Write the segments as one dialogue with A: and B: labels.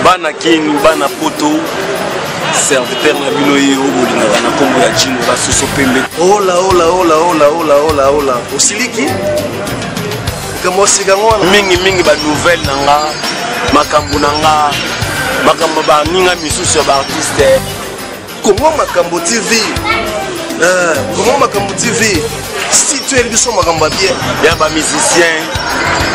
A: bana kini bana poto serviteur na bino ye obolingaka na kombo ya jino basusu pembe.
B: Ola osiliki kamosika ngwana
A: mingi ba nouvelle nanga makambo nanga makambo ba ninga misusu ba artiste
B: Congo Makambo TV. Congo Makambo TV. Si tu es biso makambo bien,
A: ya ba musicien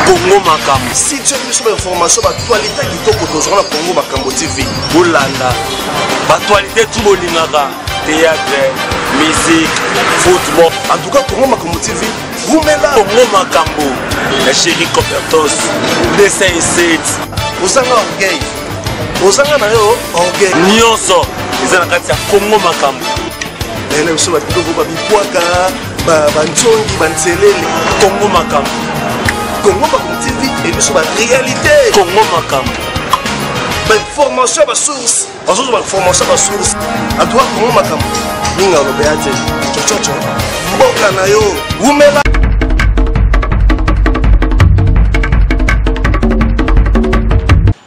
A: Congo Makambo.
B: Si tu es biso information ba actualité kitoko tozona Congo Makambo TV.
A: Bolanda ba actualité tout bolingaka théâtre, musique, football.
B: En tout cas Congo Makambo TV. Vous mettez là
A: Congo Makambo. La chérie Copertos. Dessin et 7.
B: Ozanga orgueil. Ozanga na yo orgueil.
A: Nyonso. Ils ont kati ya Congo Makambo.
B: Elle est sur la vidéo ba bikwaka, ba nchongi, ba nselele.
A: Congo Makambo.
B: Congo Makambo TV et sur la réalité.
A: Congo Makambo.
B: Ba information ba source. Ba source ba information ba source. A toi Congo Makambo. Ninga lo beate. Chochocho. Mboka na yo. Umela.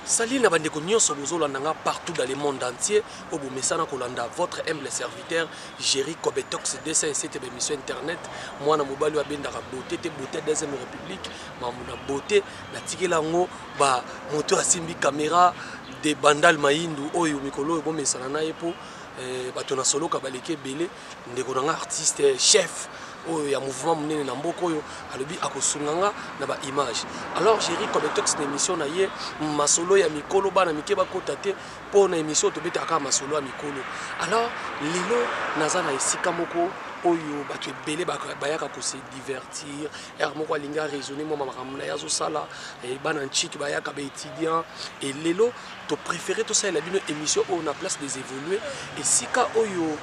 C: Salut na bandeko nyonso bozolanda partout dans le monde entier. Obo mesana kolanda votre humble serviteur Jerry Kobetox 207 émission internet. Moi na mobali wa bendaka beauté te beauté deuxième république. Mamuna beauté na tikelango ba moto asimbi caméra de bandal mayindu oyo mikolo bo mesana na epo bato na solo ka baleke belé ndeko na artiste chef. Il y a un mouvement mené dans beaucoup alobi akosunganga na ba image. Alors Jerry Kobetox na émission na ye masolo ya mikolo bana mikeba kotate pour na émission to beta ka masolo ya mikolo. Alors lilo naza na esika moko oyo batu ebele bayaka ko se divertir er moko alinga raisonner mo makamuna ya zo sala e bana nchiki bayaka ba étudiant et lelo to préféré to ça la bino émission on a place des évoluer et sika oyo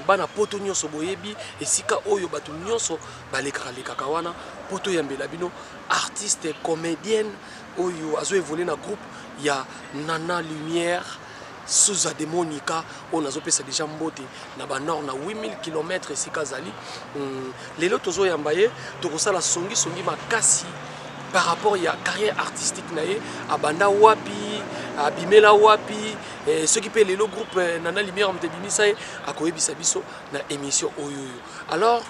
C: bana poto nyonso boyebi esika oyo batu nyonso balekaka wana poto yambela bino artiste comédienne oyo azo évoluer na groupe ya Nana Lumière Souza de Monica on azo pesa déjà mbote na ba nord na 8000 km esika zali lelo tozo yambaye tokosala songi makasi par rapport à carrière artistique nae abanda wapi abimela wapi ceux qui paient le groupe Nana Lumière on te bimisa akoyebisa biso na émission oyo. Alors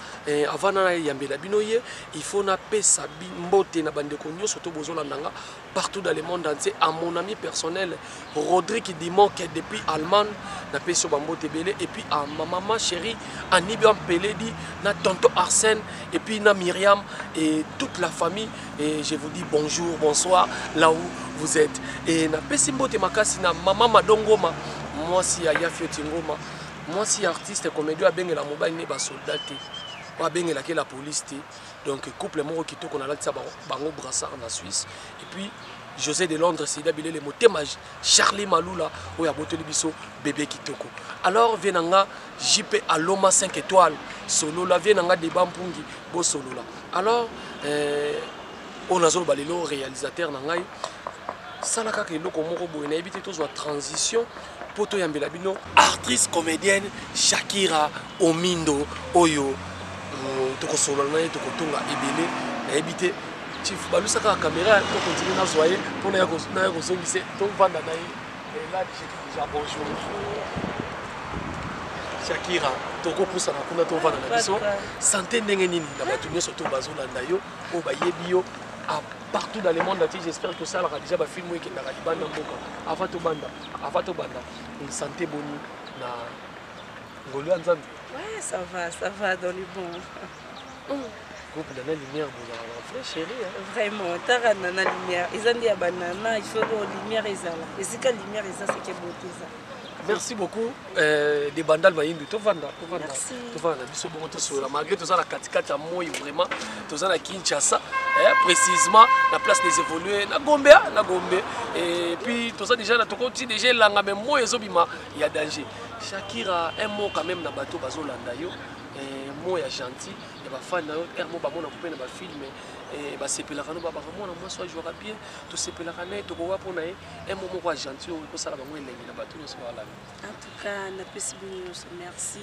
C: avant na yambela binoye il faut na pesa mbote na bandeko nyonso to bozolandanga partout dans le monde entier à mon ami personnel Rodrigue Dimon qui est depuis Allemagne na peso bambote belé et puis à ma maman chérie Anibiam Peledi na tonton Arsène et puis na Myriam et toute la famille et je vous dis bonjour bonsoir là où vous êtes et na pesi mbote makasi na maman Madongoma moi si ya Yafioti Ngoma moi si artiste comédien abengela mobile ne ba soldat te abengela ke la police te donc couple moko kitoko na latisa bango brassard na Suisse et puis José de Londres c'est d'abile le motema Charlie Malula ou ya boteli biso bébé kitoko. Alors vienanga JP Aloma 5 étoiles solo la vienanga de Bampungi bo solo la. Alors on a zolo balelo réalisateur na ngai salaka ke loko moko boye na ebité tous la transition poto yambela bino actrice comédienne Shakira Omindo oyo toko solo na toko tonga ebele na ebité chief balusaka la caméra pour continuer à zoyer pour na ko songise to vanda na et là déjà bonjour Shakira toko poussa na kuna to vanda na biso santé ndenge nini na batu nyonso to bazolanda yo o bayebi yo partout dans le monde entier. J'espère que ça a déjà ba film qui na libanda mboka avant to banda une santé boni na ngolu nzambe.
D: Ouais, ça va dans le bon.
C: Groupe Nana Lumière, vous avez un vrai chéri.
D: Vraiment, t'as Nana Lumière. Ils ont dit à banana, il faut que lumière est là. Et c'est que lumière est là, c'est que beauté ça.
C: Merci beaucoup. Des bandal maïndu, tout vanda.
D: Merci.
C: Tout vanda. Bisous beaucoup tout sur la malgré tout ça la katikata moi vraiment tout ça la Kinshasa, précisément la place des évolués na Gombe. Et puis tout ça déjà na to continue déjà langa mais moi ezobima il y a danger. Shakira un mot quand même na bateau bazolanda yo. Moi ya gentil et ba fan na yo ermo ba mona couper na ba film et ba sepelaka no ba vraiment na moi soit jouera bien to sepelaka na to ko wa pona un moment quoi gentil ko sala ba mo elengi na bateau so wala.
D: En tout cas na pesi merci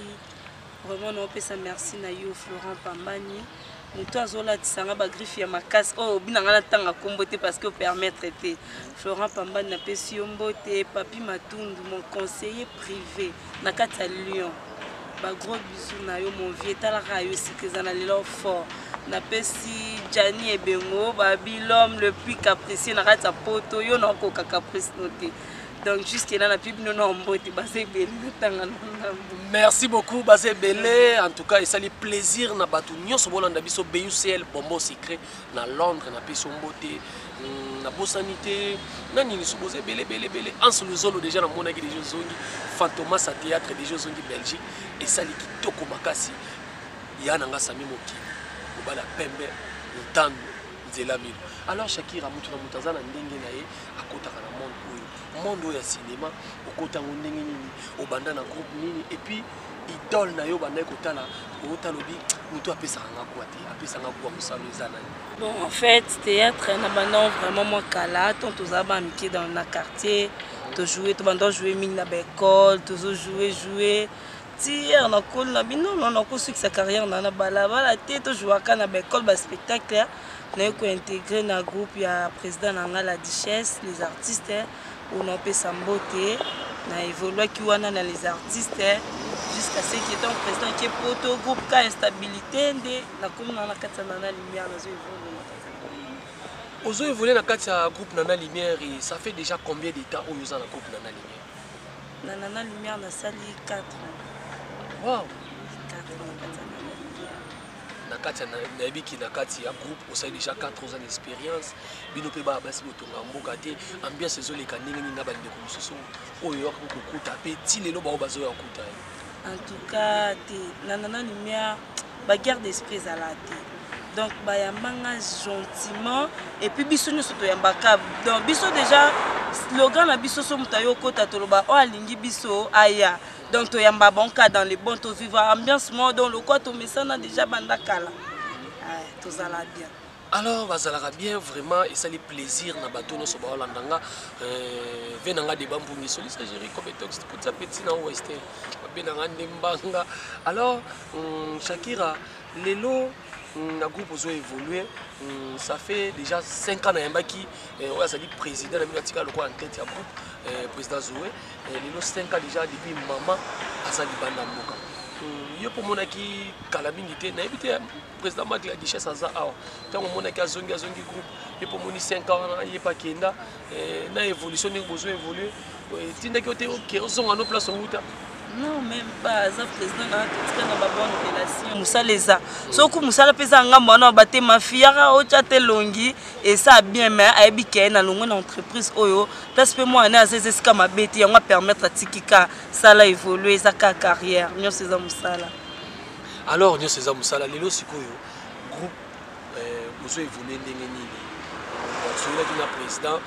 D: vraiment no pesa merci na yo Florent Pambani moto azolatisanga bagriffe ya makasi oyo obinanga na ntango akombo te parce que opermettre te. Florent Pambani napesi yo mbote. Papi Matundu mon conseiller privé na kati ya Lyon. Gros bisous na yo mon vieux talaka yo sikeza lelo fort. Napesi Jani Ebengo babi l'homme le plus capricieux na kati ya poto yo na ko caprice noté. Donc jusqu'à là,
C: merci beaucoup Bazé Belé. En tout cas, il s'agit plaisir na batu nyonso bolanda biso BUCL Bombo Secret na Londres na peso mbote na bosanité na nini so Bazé Belé en solo zolo déjà na mona ki déjà zongi Fantomas à théâtre déjà zongi Belgique et sali kitoko makasi yana nga sami mokili obala pembe ntando nzela milo. Alors Shakira mutu na mutazana ndenge na ye akotaka na monde ya cinéma okota ndenge nini obanda na groupe nini et puis idole na yo banda kotala otalobi mutu apesa nga kwa te apesa nga kwa musalo ezana.
D: Bon en fait théâtre na banda vraiment moi kala tant tous aba miki dans na quartier to jouer to banda jouer mine na école to jouer tiers na kol na bino na ko succès carrière na balabala te to jouer ka na école ba spectacle na ko intégrer na groupe ya président na la Duchesse les artistes on a fait Samboté, on a évolué qui on a les artistes jusqu'à ce qui est un président qui est pour tout groupe qui a instabilité de la commune dans la carte Nana Lumière
C: aux yeux évolué dans la carte groupe Nana Lumière et ça fait déjà combien d'états où nous avons la groupe Nana Lumière?
D: Nana Lumière on a sali 4 ans.
C: Wow.
D: 4 ans.
C: Nakati na kati ya groupe osali déjà 4 ans d'expérience bino pe ba basi botonga mboka te ambiance ezoleka ndenge nini na bande ko mususu oyo akokuta pe ti lelo ba bazo ya kuta.
D: En tout cas te Nana Lumière ba garde d'esprit à la tête. Donc ba yambanga gentiment et puis biso nyo soto yambaka donc biso déjà slogan na biso so mutayo kota toloba o alingi biso aya. Donc, tu as un bon cas dans les bons, tu vivre ambiance mode dans le quoi tu mets ça déjà bandakala. Tout ça là bien.
C: Alors, bazalaka bien vraiment et ça les plaisir na bateau no soba landanga venanga de bambu misoli ça Jerry Kobetox tout ça petit na ouest benanga ndembanga. Alors, Shakira lelo na groupe ozo évoluer ça fait déjà 5 ans na yambaki on a sali président na minatika lokwa en tête ya groupe président Zoé lelo 5 ans déjà depuis maman azali banda mboka yo pour monaki kala mingi te na ebité président Mac la Duchesse aza awa tango monaki azongi groupe yo pour moni 5 ans na yepa kenda na évolution ni besoin évoluer tindaki ote OK ozonga no place nguta.
D: Non, même pas. Ça président na tout na ba bonne relation. Musaleza. Soko musala pesa ngambo na bate mafia o chate longi et ça bien mais ayebi ke na longo na entreprise oyo place pe moi na azeze ska mabeti yango permettre tikika sala évoluer sa carrière. Nyo seza musala.
C: Alors nyo seza musala lelo sikoyo groupe ozo évoluer ndenge nini. Celui qui na président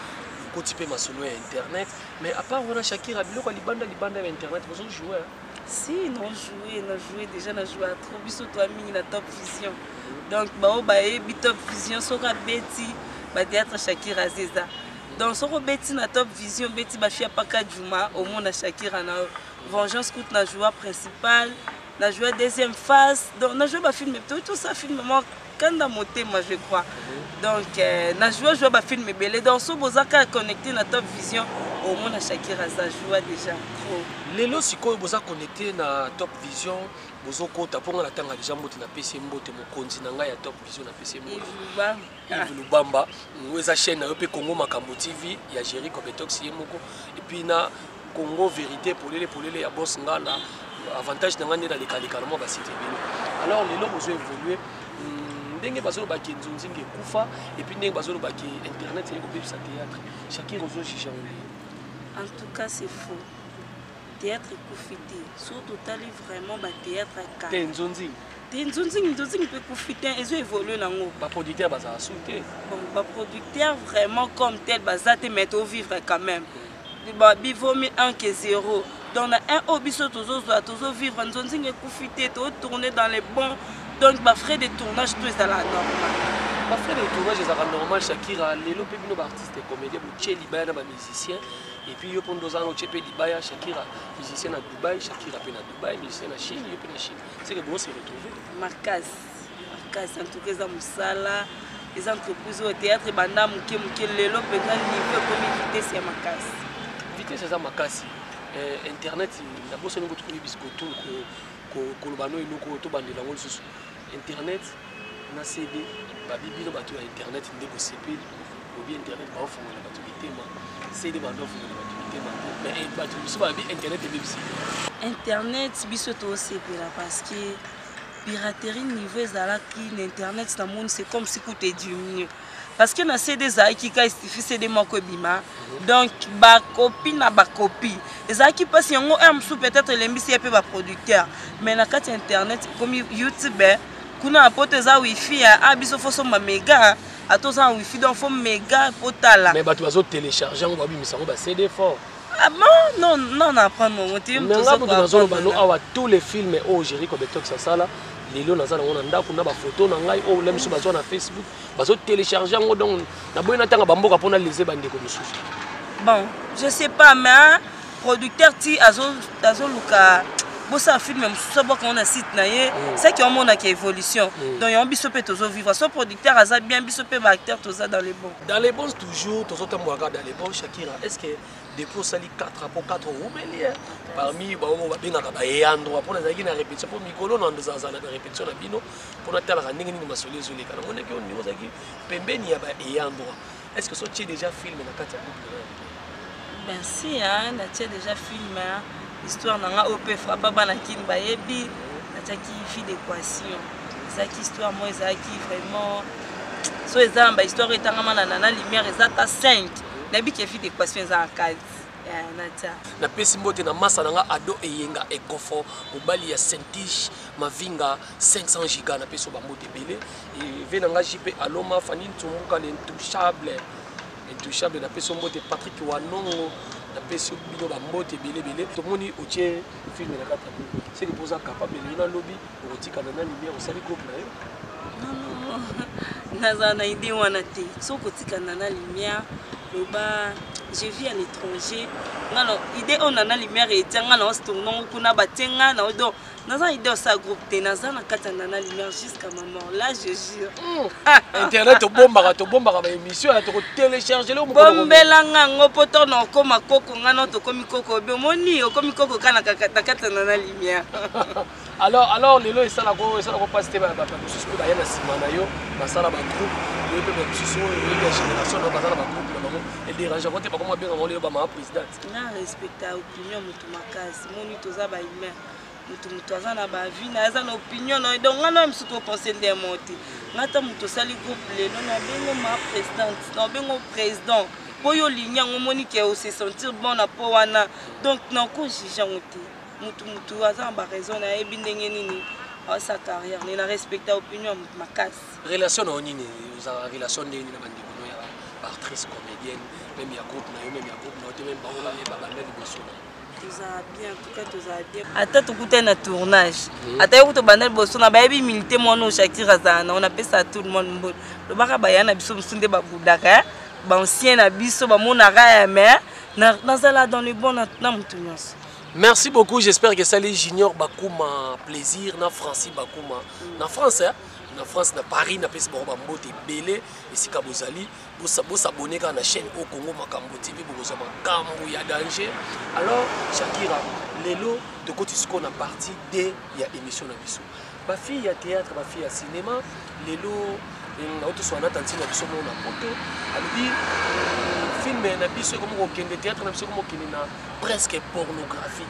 C: côté ma solo internet mais à part on a Shakira biloko libanda internet vous jouer
D: si non jouer déjà na jouer trop biso toi mingi na Top Vision donc ba ebi Top Vision soka beti ba théâtre Shakira zeza donc soko beti na Top Vision beti ba fia paka Juma au monde na Shakira na Vengeance coûte na joueur principal na joueur deuxième phase donc na jouer ba film tout ça film moi kanda motema je crois donc na jouer ba film belé donc so bozaka connecté na Top Vision au moins na Shakira za joie déjà trop
C: lelo sikoyo boza connecté na Top Vision bozo kota ponga la tanga déjà mbote na PC mbote mokonzi na ngai ya Top Vision na PC mbote Lubamba weza chaîne na yo pe Congo Makambo TV ya Jerry Kobetox yemoko et puis na Congo Vérité pour les ya boss ngala avantage na ngane na lekalika na mo ba cité bino. Alors lelo bozo évoluer ndenge bazolo ba kinzunzi ngekufa et puis ndenge bazolo ba ki internet et ko sa théâtre Shakira ozo chicha.
D: En tout cas c'est faux. Théâtre koufité surtout tali vraiment ba théâtre ka
C: Tenzunzi
D: peut koufité et zo évoluer nango
C: ba producteur baza souté
D: bon ba producteur vraiment comme tel bazate mais au vivre quand même ba bivo 1 que 0 donc na un obiso tozo vivre nzonzi ngekufité to tourner dans les bons donc ba frais de tournage tout est à la normale.
C: Ba frais de tournage est à la normale. Shakira lelo pe bino ba artiste comédien bu Cheli Baya na ba musicien et puis yo pour 2 ans au Chepe Libaya Shakira musicien à Dubaï, Shakira pe na Dubaï, musicien à Chine, yo pe na Chine. C'est que bon se retrouver.
D: Marcaz makasi en tout cas eza mosala les entreprises au théâtre banda muke lelo penza niveau comme vitesse ya makasi
C: vitesse eza makasi internet na boso ngo tukuli bisko tout ko lobano eloko to bandela ngo lisusu internet na CD ba bibino bato ya internet ndeko sepeli obi internet ba ofungola bato bitema CD ba ndo ofungola bato bitema mais bato biso ba bi internet bibisi
D: internet biso to sepela parce que piraterie niveau ezalaki na internet na monde c'est comme si tout est diminué parce que na CD ezalaki ka CD moko ebima donc ba copie na ba copie ezalaki pasi yango msu peut-être lembisi ya pe ba producteur mais na kati internet comme YouTube kuna apote za wifi ya biso foso ma mega atoza wifi donc fo mega potala
C: mais bato bazo télécharger ngo babimisa ngo ba CD fort.
D: Ah bon non non apprendre mon motif
C: tout ça awa tous les films au Jerry Kobetok Sasala lelo nazala ngona ndako na ba photo na ngai o lemso bazo na Facebook bazo télécharger ngo donc na boyena tanga bamboka pona lese bandeko misusu.
D: Bon je sais pas mais producteur ti azo luka bossa film msusu boka on a site na ye c'est que on a qui évolution donc yon biso pe tozo vivre so producteur aza bien biso pe ba acteur toza dans les bons
C: toujours tozo tamboaka dans les bons Shakira est-ce que depuis sali 4 pour 4 rouméliens parmi ba on va bien na ba yandro pour na zaki na répétition pour mikolo na ndoza na répétition na bino pour na tala ndenge ni masole zoli kana on est que on niveau zaki pembeni ya ba yandro est-ce que so tu déjà filmé na kati ya
D: ben si hein na tu déjà filmé histoire nanga OP frappa bana kin bayebi na taki fille d'équation ça qui histoire moi ça qui vraiment so ezamba histoire etangama na nana lumière ezata 5 na bi ki fille d'équation za 4
C: na pesi mbote na masa nanga ado eyenga ekofo mobali ya Saint-Tiche mavinga 500 giga na peso ba mbote belé et venanga JP Aloma Fanine Tumbuka l'intouchable na peso mbote Patrick Wanongo na peso bino ba mbote belé to moni otie film na kata c'est que posa capable na lobby otika na lumière osali groupe na yo
D: non nazana idée wana te so kotika na lumière loba je vis à l'étranger ngalo idée on a na lumière et tianga na tournon kuna batenga na do naza idée sa groupe te naza na kata na lumière jusqu'à ma mort là je jure
C: internet to bombaka ba émission to télécharger le
D: bombela ngo poto na koma koko ngano to komi koko be moni komi koko kana kata na lumière
C: alors lelo esala ko passer ba susu ba yana simana yo basala ba groupe yo pe ba susu yo génération na basala ba groupe na bango et dérange ko te pas comment bien ngolo ba ma président
D: na respecter opinion mutu makasi moni toza ba humain mutu azana ba vie na azana opinion no donc ngana msu to penser des monter ngata mutu sali groupe lelo na bengo ma présidente na bengo président boyo linya ngomoni ke o se sentir bon na po wana donc na ko jija ngote mutu azana ba raison na ebi ndenge nini sa carrière ni na respecter opinion makasi
C: relation na nini za relation ndeni na bandiko no ya ba actrice comédienne même ya groupe na yo même ya groupe na te même ba ola le ba bandeli boso
D: bien en tout cas bien ata tukuta na tournage ata yo to bandel boso na bayebi milité mono Shakira zana on appelle ça tout le monde mbolo lo baka bayana biso msunde ba budaka ba ancien na biso ba mona ra mais na zala dans le bon na mutunyos.
C: Merci beaucoup, j'espère que ça les junior Bakuma plaisir na Francis Bakuma na France hein na France na Paris na pesi ba mbote belé ici ka bozali bo s'abonner ka na chaîne au Congo Makambo TV bo za makambo ya danger. Alors Shakira lelo de côté ce qu'on a parti de ya émission na biso ba fille ya théâtre ba fille ya cinéma lelo na auto so na tanti na biso na poto ali film na biso comme au théâtre na biso comme na presque pornographique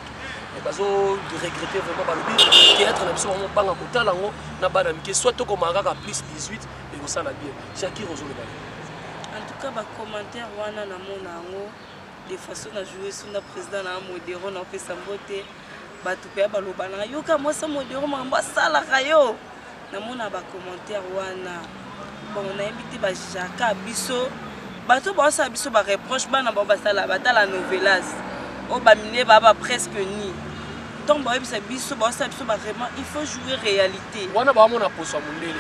C: et bazo de regretter vraiment ba le théâtre na biso on banga kotala ngo na bana mike soit to comme aka plus 18 et ça la bien Shakira ozolo ba
D: en tout cas ba commentaire wana na mona ngo de façon à jouer sur le président na modéro na fait sambote ba tout pe ba lobana yoka moi ça modéro mamba sala kayo na mona ba commentaire wana bon na invité ba jaka biso bato ba sa biso ba reproche bana ba sala batala novelas o ba mine ba presque ni donc ba biso ba sa biso ba vraiment il faut jouer réalité
C: wana ba mona poso mundele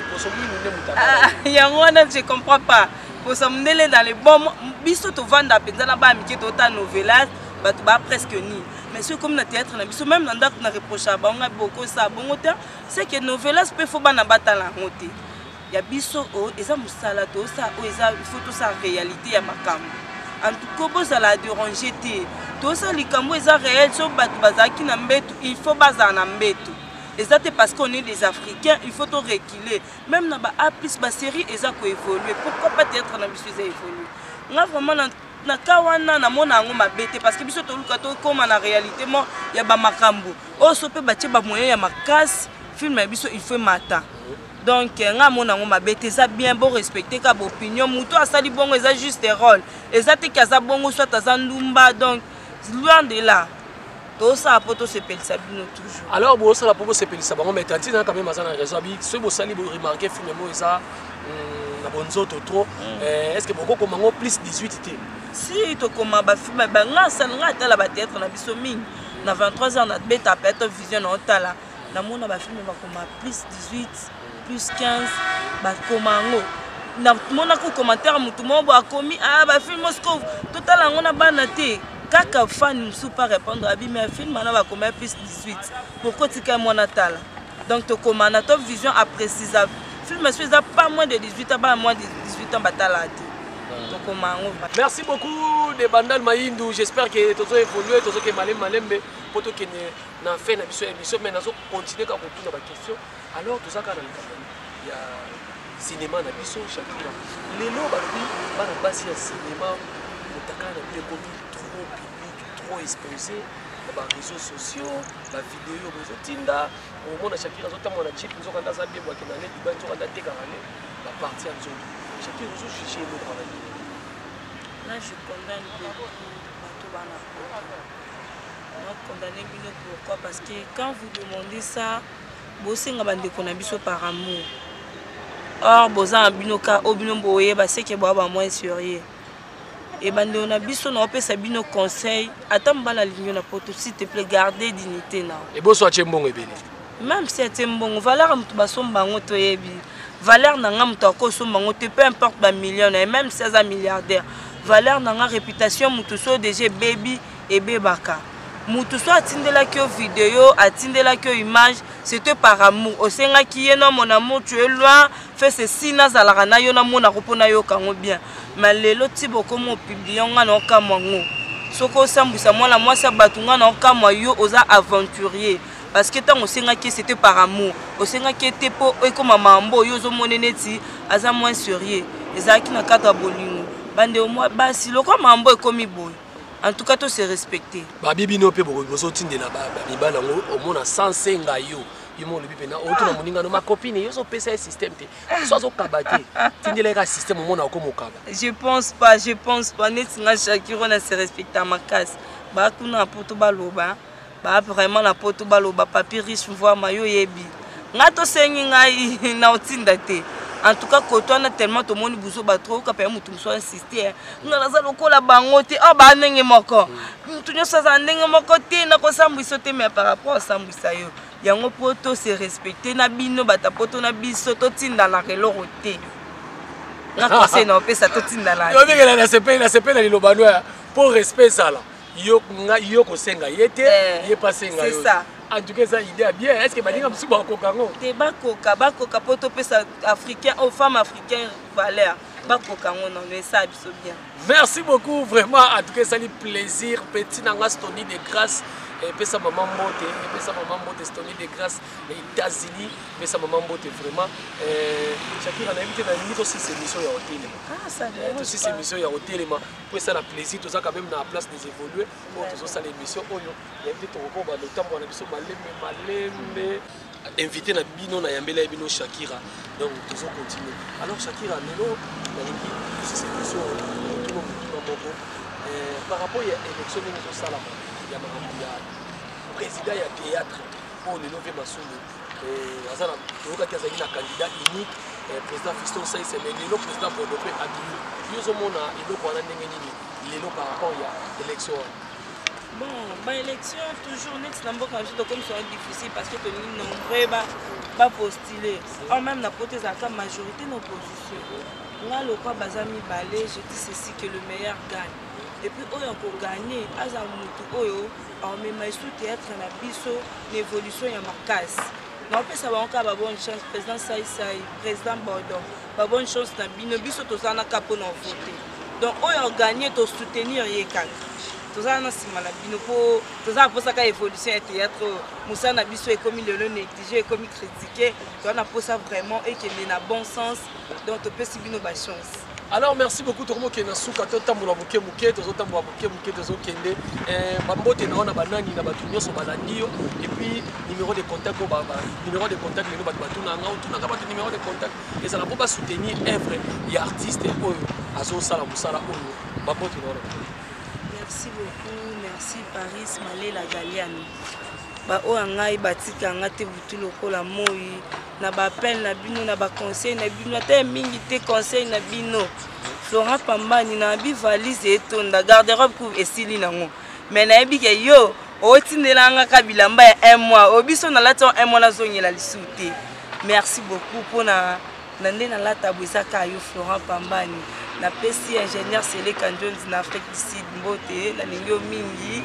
C: mutaka
D: yango wana je comprends pas poso mundele dans les bons biso to vanda penza na ba miki to ta novelas bato ba presque ni mais c'est comme na théâtre na biso même na ndako na reproche ba nga beaucoup ça bon c'est que novelas peut faut bana batala ngote ya biso o eza musala to ça o eza il faut tout ça réalité ya makambo en tout cas bozala déranger te to ça likambo eza réel so batu bazaki na mbetu il faut bazala na mbetu eza te parce qu'on est des Africains il faut tout reculer même na ba A plus ba série eza ko évoluer pourquoi pas être na biso eza évoluer nga vraiment na kawana na mona ngo mabete parce que biso to luka to koma na réalité mo ya ba makambo o so pe ba tie ba moyen ya makasi film ya biso il faut mata donc nga mona ngo mabete ça bien bon respecter ka ba opinion muto asali bongo eza juste rôle eza te kaza bongo soit azandumba donc loin de là tout ça pour tout se pelisa bino toujours
C: alors bon ça la pour se pelisa bango mais tanti na quand même azana raison bi ce bo sali bo remarquer film mo eza na bonzoto trop est-ce que beaucoup comment plus 18 t
D: si to koma ba film ba nga salanga tala ba théâtre na biso mingi na 23 ans na beta peut-être vision na tala na mona ba film ba koma plus 18 plus 15 ba koma ngo na mona ko commentaire mutu mo ba komi ba film Moscou total ngo na bana te kaka fan musu pas répondre à mais film na ba koma plus 18 pourquoi tika mona tala donc to koma na top vision a préciser film est pas moins de 18 ans pas moins de 18 ans batala te.
C: Merci beaucoup de Bandal Maïndou. J'espère que tout ça évolué, tout ça que malem pour tout que na fait na émission mais nazo continuer ka retourner na question. Alors tout ça quand il y a cinéma na biso Shakira. Lelo balobi bana basi ya cinéma mutaka na bien trop public, trop exposé ba réseaux sociaux, ba vidéo réseau Tinda, au monde Shakira zotamona chip nzoka ndaza bien bwa kinane dibanzo kanda tekarane ba partie en zone. Shakira zo chiché le travail.
D: Là, je condamne beaucoup Batobana. Moi, condamner Bino pourquoi? Parce que quand vous demandez ça, vous savez que par amour. Or, vous avez Bino ka Obino Boye, c'est que vous avez moins sérieux. Et bande on a biso na opesa bino conseil, attends bala ligne na poto s'il te plaît garder dignité na.
C: Et bo so chembongo ebele.
D: Même si c'est mbongo valeur mutu basomba ngoto yebi. Valeur na nga mutu akosomba ngoto peu importe ba millionnaire même 16 milliardaire. Valeur na réputation mutu so déjà baby et bebaka mutu so atindela ki vidéo atindela ki image c'était par amour osenga ki yeno mon amour tu es loin fais ceci na zalaka na yo na mona kopona yo kango bien mais lelo tibo comme publier nga na kamwa ngo soko sambisa mwana mwasa batunga na kamwa yo oza aventurier parce que tant osenga ki c'était par amour osenga ki était po e comme mambo yo zo moneneti aza moins sérieux ezaki na kata bolingo bande au moins basi loko mambo ekomi boy en tout cas tout se respecter
C: ba bibi no pe boko boso tindela ba mibala ngo omona sansenga yo yimo le bibi na oto na moninga no ma copine yo so pesa système te so zo kabate tindela ka système omona ko mokaba
D: je pense pas net nga Shakira na se respecter ma casse ba kuna poto baloba ba vraiment la poto baloba papier riche voir mayo yebi nga to sengi ngai na otinda te. En tout cas, quand on a tellement de monde qui a trop de monde qui a insisté, on a la bangote, oh bah n'engé moko, tout le monde a n'engé moko, t'es n'a pas sambouissoté mais par rapport à sambouissayo, y a un poto se respecter, na bino bata poto na biso, totin dans la reloroté. Na conseil na opé ça totin dans la.
C: Yo bien la CP na lilobanoya pour respect ça là. Yo ko senga yete, yé pas senga yo.
D: C'est ça.
C: En tout cas, ça idée bien. Est-ce que Balinga msu ba kokango?
D: Te bakoka poto pesa africain aux femmes africaines valeur. Bakokango non mais ça biso bien.
C: Merci beaucoup vraiment. En tout cas, ça fait plaisir. Petit nanga Stony de grâce. Et puis sa maman Mbote, Stony de grâce les États-Unis, mais sa maman Mbote vraiment. Shakira a invité dans une aussi ces missions à hôtel.
D: Ah ça va.
C: Aussi ces missions à hôtel, pour ça la plaisir, tout ça quand même dans la place des évoluer. Pour tout ça les missions, il y a invité ton recours dans le temps pour la mission malembe. Invité na bino na yambela bino Shakira. Donc tout ça continue. Alors Shakira, nous c'est ces missions tout le monde par rapport à l'élection de nos salariés. Il y a un président du théâtre pour le lever Massoulou. Il y a un candidat unique, président Fiston Saïs, mais le président Bodopé a dit il y a par rapport à l'élection.
D: Bon, l'élection, toujours net, c'est comme ça difficile parce que les nombreux va postuler. Or même la majorité de l'opposition. Là, le quoi Bazami Balé, je dis ceci que le meilleur gagne. Et puis, on a gagné, on a même sous théâtre, on a biso l'évolution, il y a ma casse. Non, ça va encore avoir bonne chance. Président Saïsaï, président Bordeaux, pas bonne chance na bino biso tozana kapo na voter. Donc on a gagné to soutenir yekaka. Tozana sima na bino po tozana posa ka évolution et théâtre Moussa na biso ekomi lelo négligé ekomi critiqué. Tozana posa vraiment et qui est na bon sens. Donc to peut si bino ba chance.
C: Alors merci beaucoup Tokomo Kena Souka totambola moke moke tozotambola moke moke tozokende bambote na ona banani na batu nyonso balandio et puis numéro de contact ko baba numéro de contact lelo batu batuna nga otuna ka batu numéro de contact et ça na pas soutenir œuvre et artiste oyo azo sala musala oyo bambote na ona.
D: Merci beaucoup, merci Paris Malela Galiani. Ba o ngai batika ngate butu lokola moi na ba appel na bino na ba conseil na bino te mingi te conseil na bino Florent Pambani na bi valise etonda garde-robe ku esili nango mais na yebi ke yo o tindela nga kabilamba ya 1 mois obiso na lati 1 mois na zongela lisute. Merci beaucoup pour na nande na lata bwisaka yo Florent Pambani na pesi ingénieur Sele Kanjones na Afrique du Sud mbote na lingio mingi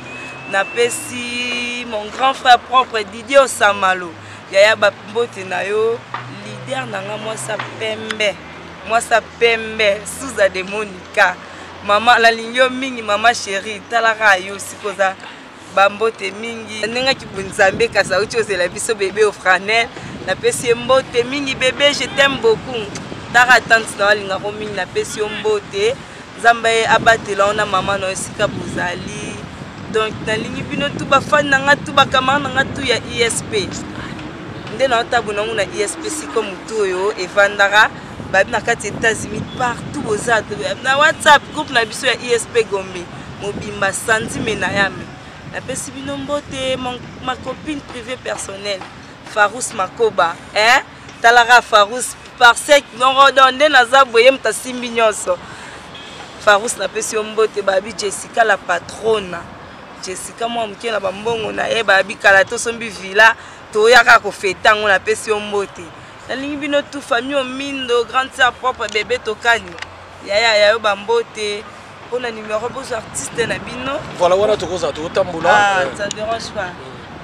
D: na pesi mon grand frère propre Didier Osamalo yaya bambote na yo leader nanga moi sa pembe Souza de Monica mama la lingio mingi mama chérie talaka yo sikoza bambote mingi nenga kibunzambe kasa uchozela biso bébé au franel na pesi mbote mingi bébé je t'aime beaucoup dara tante na linga ko mingi na pesi mbote Zambaye abatela ona mama no sika buzali. Donc na lingi bino tout ba fan nanga tout ba kamana nanga tout ya ISP. Nde na tabu na nguna ISP siko mutu yo evandara ba na kati États-Unis partout bozat na WhatsApp groupe na biso ya ISP Gombe mobimba sandi menayame. Na pesi bino mbote ma copine privée personnelle Farous Makoba talara Farous parsec non redonné na zaboye mta simbi nyonso. Farous na pesi mbote babi Jessica la patronne. Jessica moi mke na bambongo na e babi kala to sombi villa to yaka ko feta ngona pesi mbote. Na lingi bino tout famille mindo grande sœur propre bébé tokani. Ya yo bambote. On a numéro beaux artistes na bino.
C: Voilà wana tokoza to tambola.
D: Ah, ça dérange pas.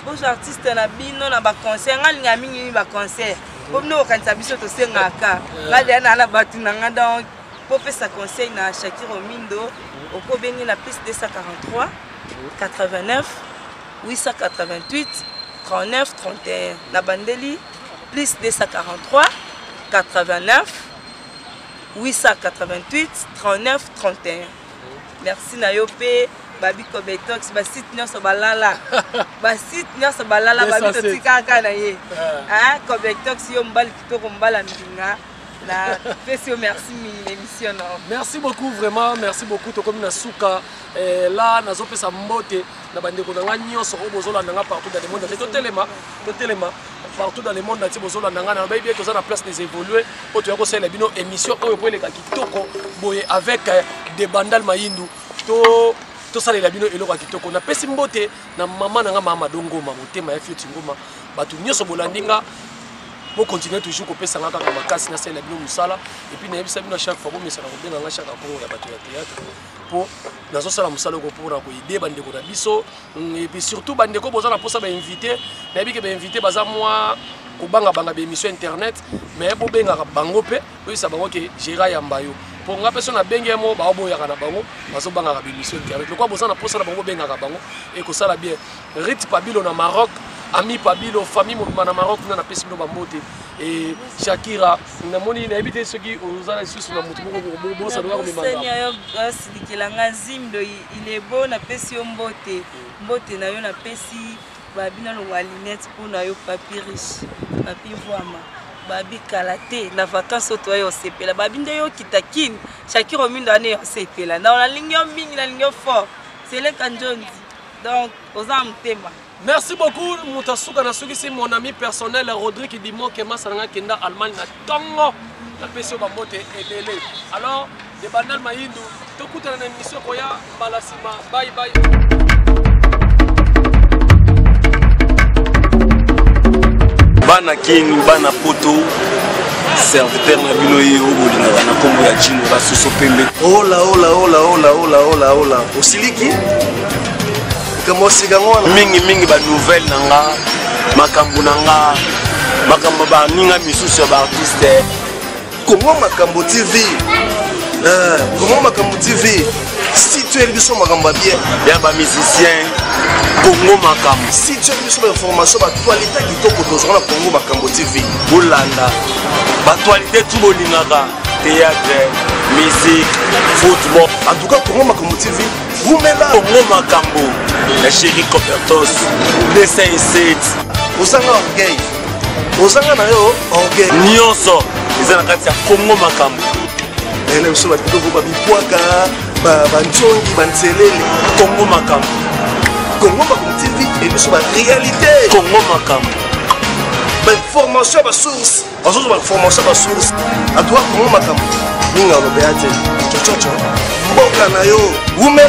D: Beaux artistes na bino na ba concert ngalinga mingi ba concert. Comme nous kanisa biso to sengaka. Ngale na batu nanga donc pour faire sa conseil na Shakiro Mindo au Kobeni la piste 243 89 888 39 31 na Bandeli plus 243 89 888 39 31. Merci na yope babi Kobetox ba site nyonso balala ba site nyonso balala babi to tikaka na ye Kobetox yo mbali kitoko mbala mbinga.
C: Merci beaucoup vraiment, merci beaucoup Tokomi na Souka. Là nazo pesa mbote na bandeko na nyonso o bozola nanga partout dans le monde. Totelema partout dans le monde ati bozola nanga na baby to za na place des évoluer. O to yako sala bino émission o po le ka kitoko boye avec des bandal mayindu. To sala la bino eloko kitoko na pesi mbote na mama nanga mama dongoma motema ya fioti ngoma. Batu nyonso bolandinga. Pour continuer toujours à faire ça makasi na sala bino musala et puis na yebisa bino chaque fois mais ça na kobenga nga chaque fois ya bato ya théâtre pour nazo sala musala ko pour ko aider bandeko na biso et puis surtout bandeko boza na posa ba inviter na yebi ke ba inviter baza moi ko banga ba émission internet mais bo benga bango pe oui ça bango ke Gérard Yambayo pour nga personne na benge mo ba boya kana bango bazo banga ba émission internet le quoi boza na posa na bango benga bango et ko sala bien Rit Pabilo na Maroc Ami Pabilo, famille na Maroc, na pesi no bambote et Shakira, na moni na habité ceux qui aux ala sous na mutu bo ça doit remember.
D: Seigneur silikela zimdo il est beau na pesi mbote. Mbote na yo na pesi babina lo walinette pour na yo papyrus. Papi voama. Babi kalate na vacances au toyo sepela babinde yo kitakine. Shakira mindo ane yo sepela. Na la ligne mingi na ligne fort. C'est le kanjonzi. Donc aux âmes tema.
C: Merci beaucoup, Moutasuka Nasuki, c'est mon ami personnel, Rodrigue Dimo, Kema Saranga Kenda, Allemagne, na Tongo, la PCO Bamote et Délé. Alors, des bandal Maïndou, tout coûte une émission Koya, Balasima, bye bye.
A: Bana King, Bana Poto, serviteur na bino yo bolinga na kombo ya Jino Basuso Pembe.
B: Hola, hola, hola, hola, hola, hola, hola. Osiliki?
A: Mingi ba nouvelle nanga makambu nanga makambo baninga misusu ya baartiste
B: Congo Makambo TV. Congo Makambo TV. Si tu es biso makambo bien,
A: ya ba musicien Congo Makambo.
B: si tu es biso information actualité kitoko tozona Congo Makambo TV.
A: Bolanda batualité tout bolingaka théâtre, musique, football.
B: En tout cas Congo Makambo TV, vous mettez là.
A: Congo Makambo, la chérie Copertos, dessin et 7.
B: Osanga orgueil. Osanga na yo orgueil.
A: Nyonso, ils ont kati ya Congo Makambo.
B: Elle est sur la vidéo ba bikwaka, ba nchongi, ba nselele.
A: Congo Makambo.
B: Congo Makambo TV et sur la réalité.
A: Congo Makambo.
B: Information à source. Information à source. À toi Congo Makambo. Ninga lo beate. Chochocho. Mboka na yo. Umela